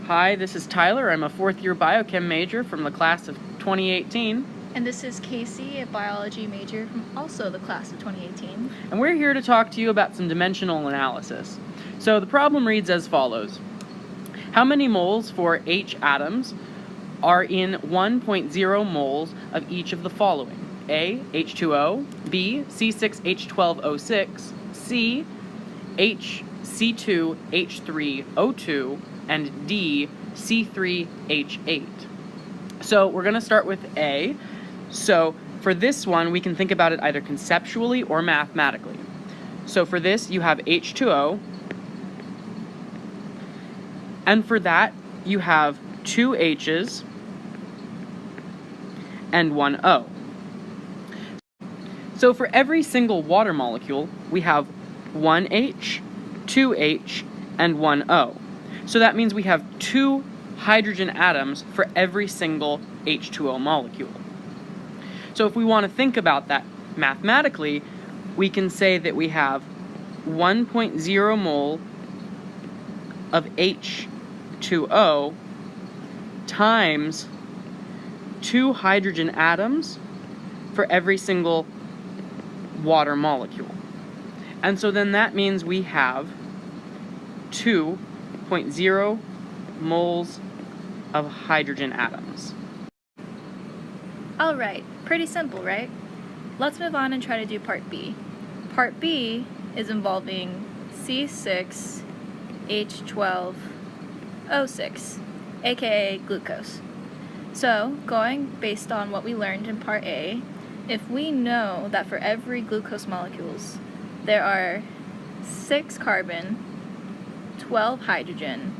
Hi, this is Tyler. I'm a fourth-year biochem major from the class of 2018. And this is Casey, a biology major from also the class of 2018. And we're here to talk to you about some dimensional analysis. So the problem reads as follows. How many moles for H atoms are in 1.0 moles of each of the following? A, H2O, B, C6H12O6, C, HC2H3O2, and D, C3H8. So we're going to start with A. So for this one, we can think about it either conceptually or mathematically. So for this, you have H2O, and for that, you have two H's and one O. So for every single water molecule, we have one H, two H, and one O. So that means we have two hydrogen atoms for every single H2O molecule. So if we want to think about that mathematically, we can say that we have 1.0 mole of H2O times two hydrogen atoms for every single water molecule. And so then that means we have 2.0 moles of hydrogen atoms. Alright, pretty simple, right? Let's move on and try to do part B. Part B is involving C6H12O6, aka glucose. So, going based on what we learned in part A, if we know that for every glucose molecules there are 6 carbon, 12 hydrogen,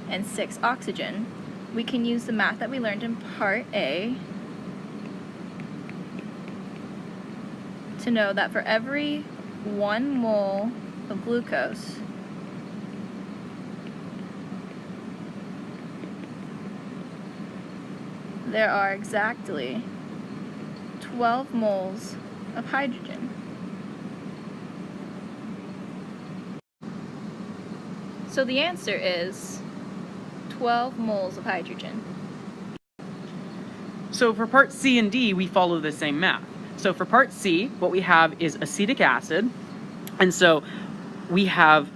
and 6 oxygen, we can use the math that we learned in part A to know that for every 1 mole of glucose, there are exactly 12 moles of hydrogen. So the answer is 12 moles of hydrogen. So for part C and D, we follow the same math. So for part C, what we have is acetic acid, and so we have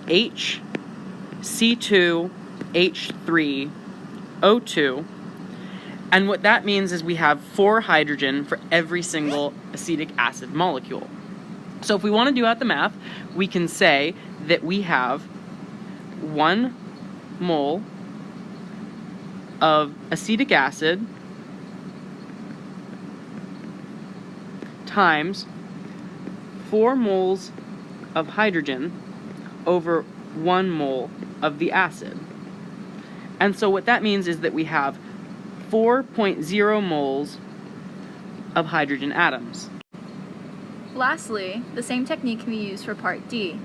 HC2H3O2, and what that means is we have 4 hydrogen for every single acetic acid molecule. So if we want to do out the math, we can say that we have 1 mole of acetic acid times 4 moles of hydrogen over 1 mole of the acid. And so what that means is that we have 4.0 moles of hydrogen atoms. Lastly, the same technique can be used for part D,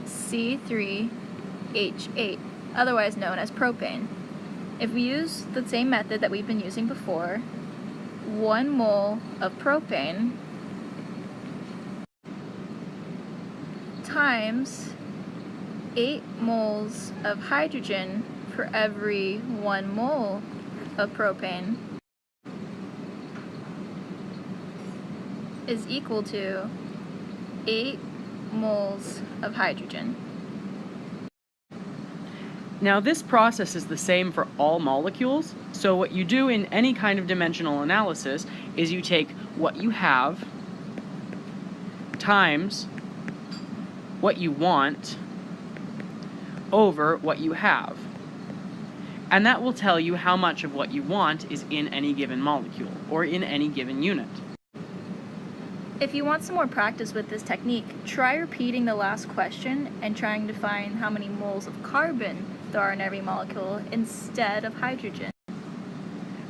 C3H8, otherwise known as propane. If we use the same method that we've been using before, 1 mole of propane times 8 moles of hydrogen for every 1 mole of propane is equal to 8 moles of hydrogen. Now this process is the same for all molecules, so what you do in any kind of dimensional analysis is you take what you have times what you want over what you have. And that will tell you how much of what you want is in any given molecule or in any given unit. If you want some more practice with this technique, try repeating the last question and trying to find how many moles of carbon there are in every molecule instead of hydrogen.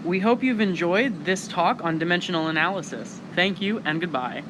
We hope you've enjoyed this talk on dimensional analysis. Thank you and goodbye.